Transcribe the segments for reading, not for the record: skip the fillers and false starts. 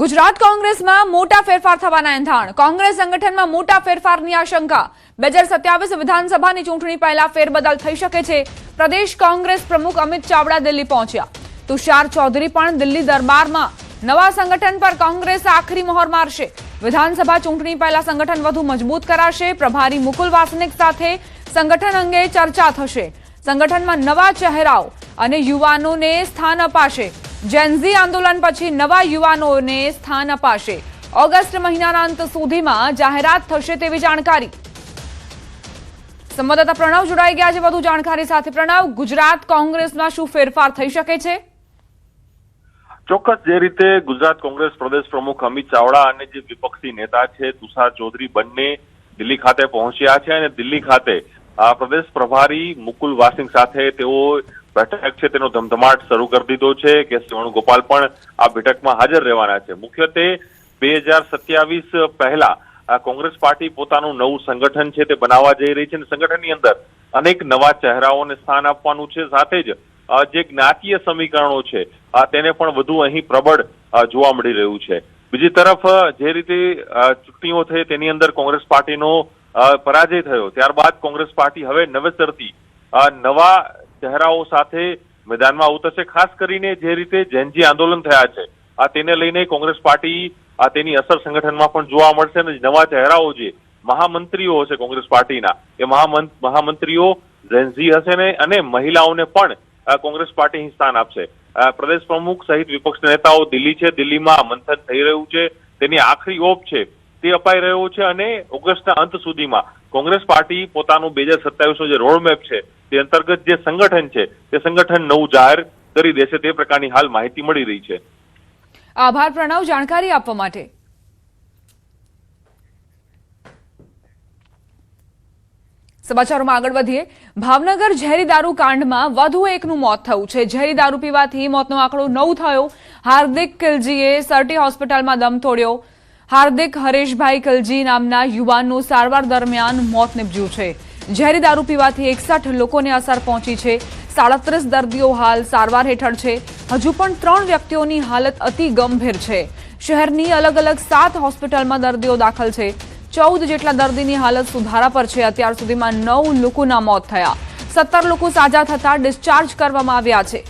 ગુજરાત કોંગ્રેસમાં મોટા ફેરફાર થવાના એંધાણ. કોંગ્રેસ સંગઠનમાં મોટા ફેરફારની આશંકા. 2027 વિધાનસભાની ચૂંટણી પહેલા ફેરબદલ થઈ શકે છે. પ્રદેશ કોંગ્રેસ પ્રમુખ અમિત ચાવડા દિલ્હી પહોંચ્યા. તુષાર ચૌધરી પણ દિલ્હી દરબારમાં. નવા સંગઠન પર કોંગ્રેસ આખરી મહોર મારશે. વિધાનસભા ચૂંટણી પહેલા સંગઠન વધુ મજબૂત કરાશે. પ્રભારી મુકુલ વાસનિક સાથે સંગઠન અંગે ચર્ચા થશે. સંગઠનમાં નવા ચહેરાઓ અને યુવાનોને સ્થાન અપાશે. જેનઝી આંદોલન પછી નવા યુવાનોને સ્થાન અપાશે. ઓગસ્ટ મહિનાના અંત સુધીમાં જાહેરાત થશે તેવી જાણકારી. સંવાદદાતા પ્રણવ જોડાઈ ગયા છે વધુ જાણકારી સાથે. પ્રણવ, ગુજરાત કોંગ્રેસમાં શું ફેરફાર થઈ શકે છે? ચોક્કસ જે રીતે ગુજરાત કોંગ્રેસ પ્રદેશ પ્રમુખ અમિત ચાવડા અને જે વિપક્ષી નેતા છે તુષાર ચૌધરી બંને દિલ્હી ખાતે પહોંચ્યા છે અને દિલ્હી ખાતે પ્રદેશ પ્રભારી મુકુલ વાસનિક સાથે તેઓ બેઠક છે તેનો ધમધમાટ શરૂ કરી દીધો છે. કેસી વેણુગોપાલ પણ આ બેઠકમાં હાજર રહેવાના છે. મુખ્યત્વે 2027 પહેલા કોંગ્રેસ પાર્ટી પોતાનું નવું સંગઠન છે તે બનાવવા જઈ રહી છે અને સંગઠનની અંદર અનેક નવા ચહેરાઓને સ્થાન આપવાનું છે. સાથે જ જે જ્ઞાતીય સમીકરણો છે તેને પણ વધુ અહીં પ્રબળ જોવા મળી રહ્યું છે. બીજી તરફ જે રીતે ચૂંટણીઓ થઈ તેની અંદર કોંગ્રેસ પાર્ટીનો પરાજય થયો, ત્યારબાદ કોંગ્રેસ પાર્ટી હવે નવેસરથી નવા ચહેરાઓ સાથે મેદાનમાં ઉતરશે. ખાસ કરીને જે રીતે જેનજી આંદોલન થયા છે તેને લઈને કોંગ્રેસ પાર્ટી તેની અસર સંગઠનમાં પણ જોવા મળશે અને નવા ચહેરાઓ જે મહામંત્રીઓ હશે કોંગ્રેસ પાર્ટીના એ મહામંત્રીઓ જેનજી હશે ને અને મહિલાઓને પણ કોંગ્રેસ પાર્ટી સ્થાન આપશે. પ્રદેશ પ્રમુખ સહિત વિપક્ષ નેતાઓ દિલ્હી છે. દિલ્હીમાં મંથન થઈ રહ્યું છે, તેની આખરી ઓપ છે તે અપાઈ રહ્યો છે અને ઓગસ્ટના અંત સુધીમાં કોંગ્રેસ પાર્ટી પોતાનું 2027નો જે રોડમેપ છે તે અંતર્ગત જે સંગઠન છે તે સંગઠન નવું જાહેર કરી દેશે તે પ્રકારની હાલ માહિતી મળી રહી છે. આભાર પ્રણવ જાણકારી આપવા માટે. સમાચારોમાં આગળ વધીએ. ભાવનગર ઝેરી દારૂ કાંડમાં વધુ એકનું મોત થયું છે. ઝેરી દારૂ પીવાથી મોતનો આંકડો 9 થયો. હાર્દિક કિલજીએ સરટી હોસ્પિટલમાં દમ તોડ્યો. હાર્દિક હરેશભાઈ કિલજી નામના યુવાનનું સારવાર દરમિયાન મોત નીપજ્યું છે. ઝેરી દારૂ પીવાથી 61 લોકોને અસર પહોંચી છે. 37 દર્દીઓ હાલ સારવાર હેઠળ છે. હજુ પણ 3 વ્યક્તિઓની હાલત અતિ ગંભીર છે. શહેરની અલગ અલગ 7 હોસ્પિટલમાં દર્દીઓ દાખલ છે. 14 જેટલા દર્દીની હાલત સુધારા પર છે. અત્યાર સુધીમાં 9 લોકોના મોત થયા. 17 લોકો સાજા થતા ડિસ્ચાર્જ કરવામાં આવ્યા છે.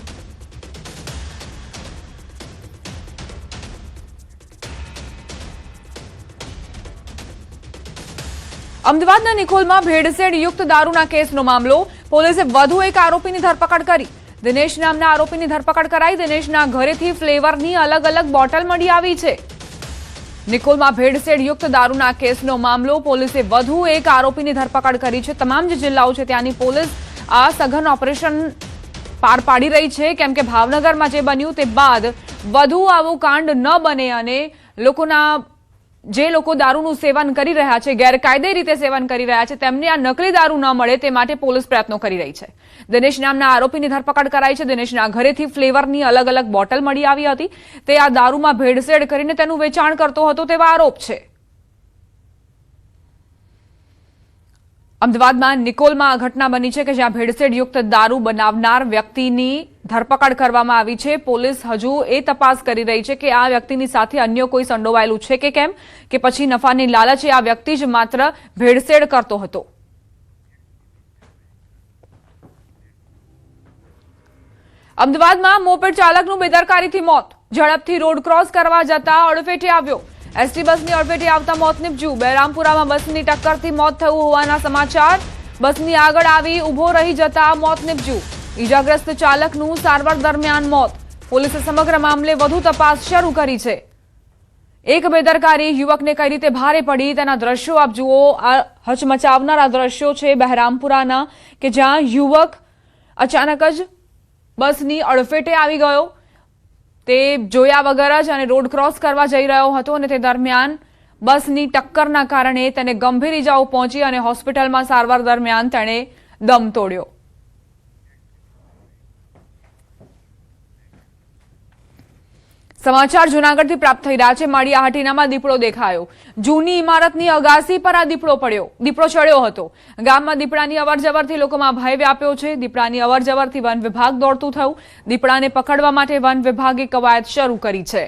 અમદાવાદના નિકોલમાં ભેળસેળ યુક્ત દારૂના કેસનો મામલો. પોલીસે વધુ એક આરોપીની ધરપકડ કરી. દિનેશ નામના આરોપીની ધરપકડ કરાઈ. દિનેશના ઘરેથી ફ્લેવરની અલગ અલગ બોટલ મળી આવી છે. નિકોલમાં ભેળસેળ યુક્ત દારૂના કેસનો મામલો. પોલીસે વધુ એક આરોપીની ધરપકડ કરી છે. તમામ જે જિલ્લાઓ છે ત્યાંની પોલીસ આ સઘન ઓપરેશન પાર પાડી રહી છે, કેમ કે ભાવનગરમાં જે બન્યું તે બાદ વધુ આવું કાંડ ન બને અને જે લોકો દારૂનું સેવન કરી રહ્યા છે, ગેરકાયદે રીતે સેવન કરી રહ્યા છે, તેમને આ નકલી દારૂ ન મળે તે માટે પોલીસ પ્રયત્નો કરી રહી છે. દિનેશ નામના આરોપીની ધરપકડ કરાઈ છે. દિનેશના ઘરેથી ફ્લેવરની અલગ અલગ બોટલ મળી આવી હતી. તે આ દારૂમાં ભેળસેળ કરીને તેનું વેચાણ કરતો હતો તેવા આરોપ છે. અમદાવાદમાં નિકોલમાં ઘટના બની છે કે જ્યાં ભેળસેળ યુક્ત દારૂ બનાવનાર વ્યક્તિની ધરપકડ કરવામાં આવી છે. પોલીસ હજુ એ તપાસ કરી રહી છે કે આ વ્યક્તિની સાથે અન્ય કોઈ સંડોવાયેલું છે કે કેમ, કે પછી નફાની લાલચે આ વ્યક્તિ જ માત્ર ભેળસેળ કરતો હતો. અમદાવાદમાં મોપેડ ચાલકનું બેદરકારીથી મોત. ઝડપથી રોડ ક્રોસ કરવા જતા અડફેટે આવ્યો. એસટી બસની અડફેટે આવતા મોત નીપજ્યું. બહેરામપુરામાં બસની ટક્કરથી મોત થયું હોવાના સમાચાર. બસની આગળ આવી ઉભો રહી જતા મોત નીપજ્યું. ઈજાગ્રસ્ત ચાલકનું સારવાર દરમિયાન મોત. પોલીસે સમગ્ર મામલે વધુ તપાસ શરૂ કરી છે. એક બેદરકારી યુવકને કઈ રીતે ભારે પડી તેના દ્રશ્યો આપ જુઓ. આ હચમચાવનારા દ્રશ્યો છે બહેરામપુરાના, કે જ્યાં યુવક અચાનક જ બસની અડફેટે આવી ગયો. તે જોયા વગર જ અને રોડ ક્રોસ કરવા જઈ રહ્યો હતો અને તે દરમિયાન બસની ટક્કરના કારણે તેને ગંભીર ઈજાઓ પહોંચી અને હોસ્પિટલમાં સારવાર દરમિયાન તેણે દમ તોડ્યો. સમાચાર જૂનાગઢથી પ્રાપ્ત થઈ રહ્યા છે. માળિયાહાટીનામાં દીપડો દેખાયો. જૂની ઇમારતની અગાસી પર આ દીપડો ચડ્યો હતો. ગામમાં દીપડાની અવરજવરથી લોકોમાં ભય વ્યાપ્યો છે. દીપડાની અવરજવરથી વન વિભાગ દોડતું થયું. દીપડાને પકડવા માટે વન વિભાગે કવાયત શરૂ કરી છે.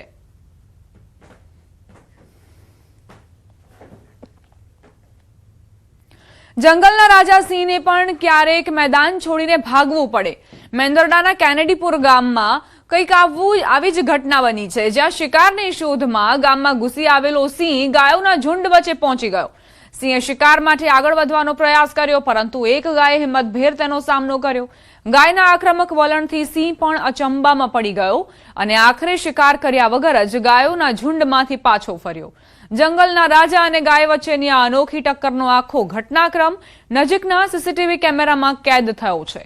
જંગલના રાજા સિંહને પણ ક્યારેક મેદાન છોડીને ભાગવું પડે. મેંદરડાના કેનેડીપુર ગામમાં કંઈક આવી જ ઘટના બની છે, જ્યાં શિકારની શોધમાં ગામમાં ઘૂસી આવેલો સિંહ ગાયોના ઝુંડ વચ્ચે પહોંચી ગયો. સિંહે શિકાર માટે આગળ વધવાનો પ્રયાસ કર્યો, પરંતુ એક ગાયે હિંમતભેર તેનો સામનો કર્યો. ગાયના આક્રમક વલણથી સિંહ પણ અચંબામાં પડી ગયો અને આખરે શિકાર કર્યા વગર જ ગાયોના ઝુંડમાંથી પાછો ફર્યો. જંગલના રાજા અને ગાય વચ્ચેની આ અનોખી ટક્કરનો આખો ઘટનાક્રમ નજીકના સીસીટીવી કેમેરામાં કેદ થયો છે.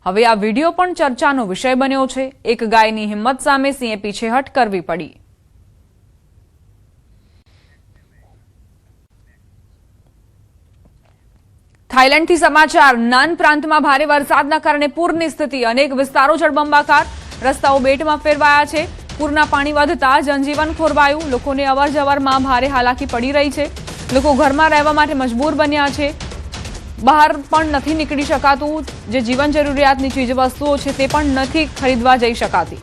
હવે આ વિડીયો પણ ચર્ચાનો વિષય બન્યો છે. એક ગાયની હિંમત સામે સિંહે પીછેહટ કરવી પડી. થાઈલેન્ડથી સમાચાર. નાન પ્રાંતમાં ભારે વરસાદના કારણે પૂરની સ્થિતિ. અનેક વિસ્તારો જળબંબાકાર, રસ્તાઓ બેટમાં ફેરવાયા છે. પૂરના પાણી વધતા જનજીવન ખોરવાયું. લોકોને અવરજવરમાં ભારે હાલાકી પડી રહી છે. લોકો ઘરમાં રહેવા માટે મજબૂર બન્યા છે. બહાર પણ નથી નીકળી શકાતું. જે જીવન જરૂરિયાતની ચીજવસ્તુઓ છે તે પણ નથી ખરીદવા જઈ શકાતી.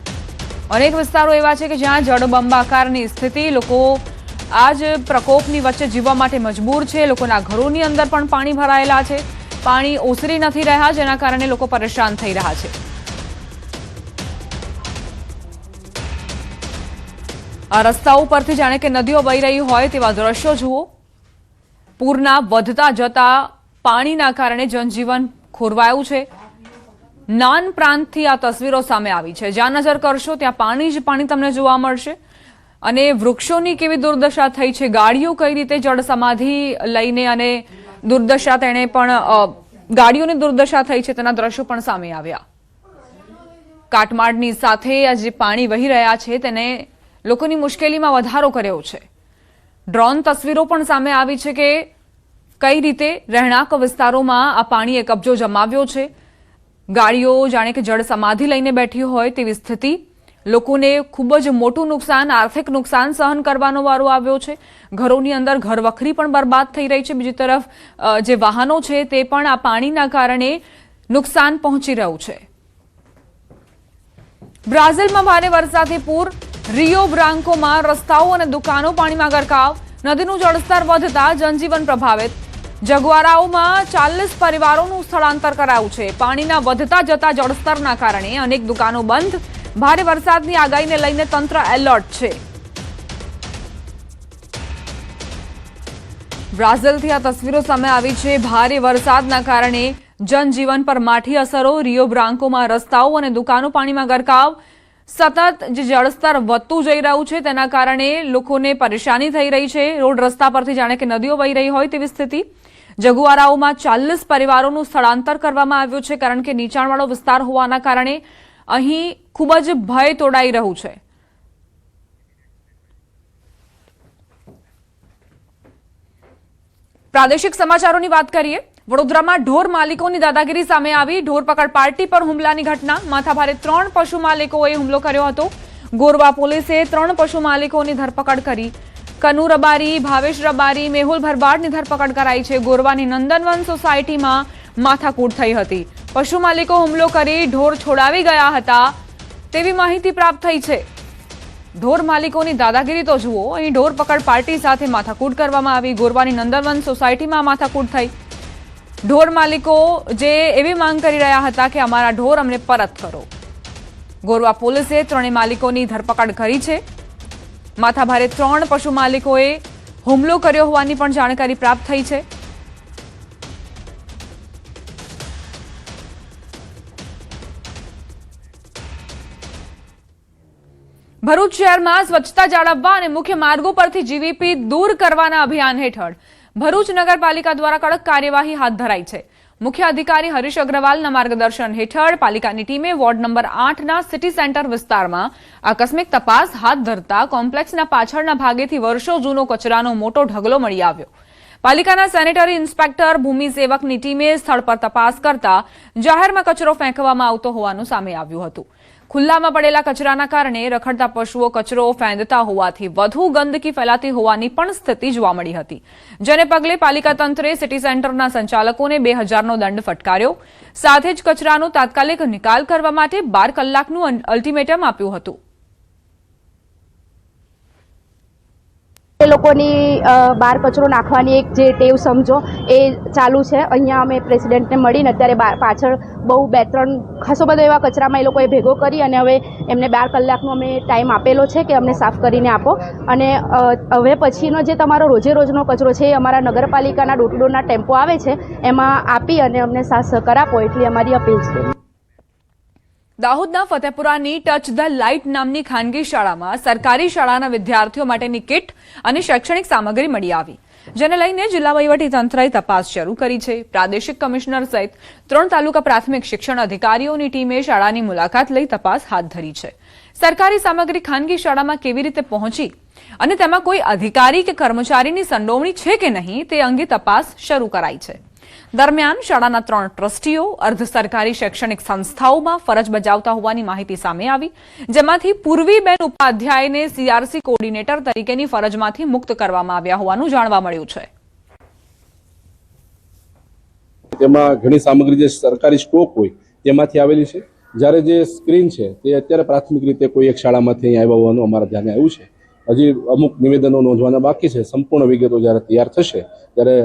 અનેક વિસ્તારો એવા છે કે જ્યાં જળબંબાકારની સ્થિતિ. લોકો આ જ પ્રકોપની વચ્ચે જીવવા માટે મજબૂર છે. લોકોના ઘરોની અંદર પણ પાણી ભરાયેલા છે. પાણી ઓસરી નથી રહ્યા, જેના કારણે લોકો પરેશાન થઈ રહ્યા છે. આ રસ્તાઓ પરથી જાણે કે નદીઓ વહી રહી હોય તેવા દ્રશ્યો જુઓ. પૂરના વધતા જતા પાણીના કારણે જનજીવન ખોરવાયું છે. નાન પ્રાંતથી આ તસવીરો સામે આવી છે. જ્યાં નજર કરશો ત્યાં પાણી જ પાણી તમને જોવા મળશે. અને વૃક્ષોની કેવી દુર્દશા થઈ છે, ગાડીઓ કઈ રીતે જળ સમાધિ લઈને અને દુર્દશા તેણે પણ ગાડીઓની દુર્દશા થઈ છે તેના દ્રશ્યો પણ સામે આવ્યા. કાટમાળની સાથે આ જે પાણી વહી રહ્યા છે તેને લોકોની મુશ્કેલીમાં વધારો કર્યો છે. ડ્રોન તસવીરો પણ સામે આવી છે કે કઈ રીતે રહેણાંક વિસ્તારોમાં આ પાણીએ કબજો જમાવ્યો છે. ગાડીઓ જાણે કે જળ સમાધિ લઈને બેઠી હોય તેવી સ્થિતિ. લોકોને ખૂબ જ મોટું નુકસાન, આર્થિક નુકસાન સહન કરવાનો વારો આવ્યો છે. ઘરોની અંદર ઘરવખરી પણ બરબાદ થઈ રહી છે. બીજી તરફ જે વાહનો છે તે પણ આ પાણીના કારણે નુકસાન પહોંચી રહ્યું છે. બ્રાઝિલમાં ભારે વરસાદથી પૂર. રિયો બ્રાન્કોમાં રસ્તાઓ અને દુકાનો પાણીમાં ગરકાવ. નદીનું જળસ્તર વધતા જનજીવન પ્રભાવિત. જગવારાઓમાં 40 પરિવારોનું સ્થળાંતર કરાયું છે. પાણીના વધતા જતા જળસ્તરના કારણે અનેક દુકાનો બંધ. ભારે વરસાદની આગાહીને લઈને તંત્ર એલર્ટ છે. બ્રાઝિલથી આ તસવીરો સામે આવી છે. ભારે વરસાદના કારણે જનજીવન પર માઠી અસરો. રિયો બ્રાન્કોમાં રસ્તાઓ અને દુકાનો પાણીમાં ગરકાવ. સતત જે જળસ્તર વધતું જઈ રહ્યું છે તેના કારણે લોકોને પરેશાની થઈ રહી છે. રોડ રસ્તા પરથી જાણે કે નદીઓ વહી રહી હોય તેવી સ્થિતિ. જગુઆરાઓમાં 40 પરિવારોનું સ્થળાંતર કરવામાં આવ્યું છે, કારણ કે નીચાણવાળો વિસ્તાર હોવાના કારણે અહીં ખૂબ જ ભય તોડાઈ રહ્યું છે. પ્રાદેશિક સમાચારોની વાત કરીએ. વડોદરામાં ઢોર માલિકોની દાદાગીરી સામે આવી. ઢોર પકડ પાર્ટી પર હુમલાની ઘટના. માથાભારે 3 પશુ માલિકોએ હુમલો કર્યો હતો. ગોરવા પોલીસે 3 પશુ માલિકોની ધરપકડ કરી. કનુ રબારી, ભાવેશ રબારી, મેહુલ ભરવાડની ધરપકડ કરાઈ છે. ગોરવાની નંદનવન સોસાયટીમાં માથાકૂટ થઈ હતી. પશુ માલિકો હુમલો કરી ઢોર છોડાવી ગયા હતા તેવી માહિતી પ્રાપ્ત થઈ છે. ઢોર માલિકોની દાદાગીરી તો જુઓ. અહીં ઢોર પકડ પાર્ટી સાથે માથાકૂટ કરવામાં આવી. ગોરવાની નંદનવન સોસાયટીમાં માથાકૂટ થઈ. ઢોર માલિકો જે એવી માંગ કરી રહ્યા હતા કે અમારા ઢોર અમને પરત કરો. ગોરવા પોલીસે 3 માલિકોની ધરપકડ કરી છે. માથાભારે 3 પશુ માલિકોએ હુમલો કર્યો હોવાની પણ જાણકારી પ્રાપ્ત થઈ છે. ભરૂચ શહેરમાં સ્વચ્છતા જાળવવા અને મુખ્ય માર્ગો પરથી જીવીપી દૂર કરવાના અભિયાન હેઠળ ભરૂચ નગરપાલિકા દ્વારા કડક કાર્યવાહી હાથ ધરાઈ છે. મુખ્ય અધિકારી હરીશ અગ્રવાલના માર્ગદર્શન હેઠળ પાલિકાની ટીમે વોર્ડ નંબર 8ના સિટી સેન્ટર વિસ્તારમાં આકસ્મિક તપાસ હાથ ધરતા કોમ્પ્લેક્સના પાછળના ભાગેથી વર્ષો જૂનો કચરાનો મોટો ઢગલો મળી આવ્યો. પાલિકાના સેનેટરી ઇન્સ્પેક્ટર ભૂમિ સેવકની ટીમે સ્થળ પર તપાસ કરતા જાહેરમાં કચરો ફેંકવામાં આવતો હોવાનું સામે આવ્યું હતું. ખુલ્લામાં પડેલા કચરાના કારણે રખડતા પશુઓ કચરો ફેંદતા હોવાથી વધુ ગંદકી ફેલાતી હોવાની પણ સ્થિતિ જોવા મળી હતી. જેને પગલે પાલિકા તંત્રે સિટી સેન્ટરના સંચાલકોને 2000નો દંડ ફટકાર્યો. સાથે જ કચરાનો તાત્કાલિક નિકાલ કરવા માટે 12 કલાકનું અલ્ટિમેટમ આપ્યું હતું. એ લોકો લોકોની બહાર કચરો નાખવાની એક જે ટેવ સમજો એ ચાલુ છે. અહીંયા અમે પ્રેસિડેન્ટને મળીને અત્યારે પાછળ બહુ 2-3 ખાસો બધો એવા કચરામાં એ લોકોએ ભેગો કરી અને હવે એમને 12 કલાકનો અમે ટાઈમ આપેલો છે કે અમને સાફ કરીને આપો. અને હવે પછીનો જે તમારો રોજે રોજનો કચરો છે એ અમારા નગરપાલિકાના ડોર ટુ ડોરના ટેમ્પો આવે છે એમાં આપી અને અમને સાથ સહકાર આપો એટલી અમારી અપીલ છે. દાહોદના ફતેપુરાની ટચ ધ લાઇટ નામની ખાનગી શાળામાં સરકારી શાળાના વિદ્યાર્થીઓ માટેની કિટ અને શૈક્ષણિક સામગ્રી મળી આવી, જેને લઈને જિલ્લા વહીવટીતંત્રએ તપાસ શરૂ કરી છે. પ્રાદેશિક કમિશનર સહિત 3 તાલુકા પ્રાથમિક શિક્ષણ અધિકારીઓની ટીમે શાળાની મુલાકાત લઈ તપાસ હાથ ધરી છે. સરકારી સામગ્રી ખાનગી શાળામાં કેવી રીતે પહોંચી અને તેમાં કોઈ અધિકારી કે કર્મચારીની સંડોવણી છે કે નહીં તે અંગે તપાસ શરૂ કરાઈ છે. દરમિયાન શાળાના 3 ટ્રસ્ટીઓ અર્ધ સરકારી શૈક્ષણિક સંસ્થાઓમાં ફરજ બજાવતા હોવાની માહિતી સામે આવી, જેમાંથી પૂર્વીબેન ઉપાધ્યાયને સીઆરસી કોર્ડિનેટર તરીકેની ફરજમાંથી મુક્ત કરવામાં આવ્યા હોવાનું જાણવા મળ્યું છે. તેમાં ઘણી સામગ્રી જે સરકારી સ્ટોક હોય તેમાંથી આવેલી છે, જ્યારે જે સ્ક્રીન છે તે અત્યારે પ્રાથમિક રીતે કોઈ એક શાળામાંથી અહીં આવ્યા હોવાનું અમારા ધ્યાને આવ્યું છે. હજી અમુક નિવેદનો નોંધવાના બાકી છે. સંપૂર્ણ વિગતો જ્યારે તૈયાર થશે ત્યારે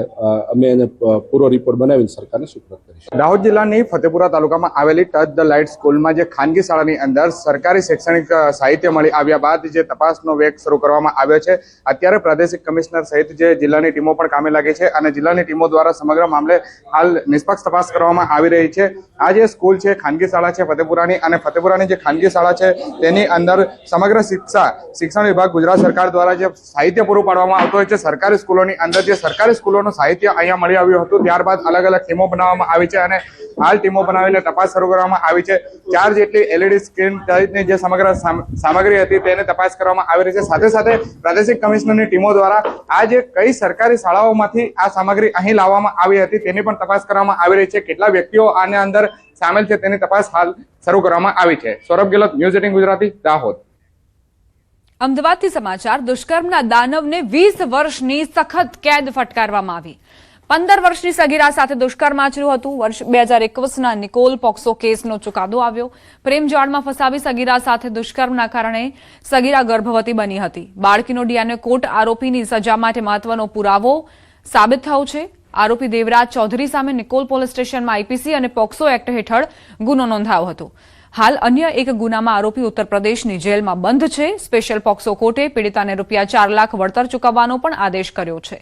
અમે એને પૂરો રિપોર્ટ બનાવીને સરકારને સુપરત કરીશું. દાહોદ જિલ્લાની ફતેપુરા તાલુકામાં આવેલી ટચ ધ લાઇટ સ્કૂલમાં જે ખાનગી શાળાની અંદર સરકારી શૈક્ષણિક સાહિત્ય મળી આવ્યા બાદ જે તપાસનો વેગ શરૂ કરવામાં આવ્યો છે. અત્યારે પ્રાદેશિક કમિશનર સહિત જે જિલ્લાની ટીમો પણ કામે લાગી છે અને જિલ્લાની ટીમો દ્વારા સમગ્ર મામલે હાલ નિષ્પક્ષ તપાસ કરવામાં આવી રહી છે. આ જે સ્કૂલ છે ખાનગી શાળા છે ફતેપુરાની, અને ફતેપુરાની જે ખાનગી શાળા છે તેની અંદર સમગ્ર શિક્ષણ વિભાગ ગુજરાત સરકાર દ્વારા જે સાહિત્ય પૂરું પાડવામાં આવતું હોય છે, સરકારી સ્કૂલોની અંદર જે સરકારી સ્કૂલોનું સાહિત્ય અહીંયા મળી આવ્યું હતું. ત્યારબાદ અલગ અલગ ટીમો બનાવવામાં આવી છે અને હાલ ટીમો બનાવીને તપાસ શરૂ કરવામાં આવી છે. 4 જેટલી LED સ્ક્રીન સહિતની જે સમગ્ર સામગ્રી હતી તેને તપાસ કરવામાં આવી રહી છે. સાથે સાથે પ્રાદેશિક કમિશનરની ટીમો દ્વારા આ જે કઈ સરકારી શાળાઓમાંથી આ સામગ્રી અહીં લાવવામાં આવી હતી તેની પણ તપાસ કરવામાં આવી રહી છે. કેટલા વ્યક્તિઓ આની અંદર સામેલ છે તેની તપાસ હાલ શરૂ કરવામાં આવી છે. સૌરભ ગેહલોત, ન્યૂઝ 18 ગુજરાતી, દાહોદ. અમદાવાદથી સમાચાર. દુષ્કર્મના દાનવને 20 વર્ષની સખત કેદ ફટકારવામાં આવી. 15 વર્ષની સગીરા સાથે દુષ્કર્મ આચર્યું હતું. વર્ષ 2021ના નિકોલ પોક્સો કેસનો ચુકાદો આવ્યો. પ્રેમજાળમાં ફસાવી સગીરા સાથે દુષ્કર્મના કારણે સગીરા ગર્ભવતી બની હતી. બાળકીનો ડીએનએ કોર્ટ આરોપીની સજા માટે મહત્વનો પુરાવો સાબિત થયો છે. આરોપી દેવરાજ ચૌધરી સામે નિકોલ પોલીસ સ્ટેશનમાં આઈપીસી અને પોક્સો એક્ટ હેઠળ ગુનો નોંધાયો હતો. હાલ અન્ય એક ગુનામાં આરોપી ઉત્તર પ્રદેશની જેલમાં બંધ છે. સ્પેશિયલ પોક્સો કોર્ટે પીડિતાને ₹4 લાખ વળતર ચૂકવવાનો પણ આદેશ કર્યો છે.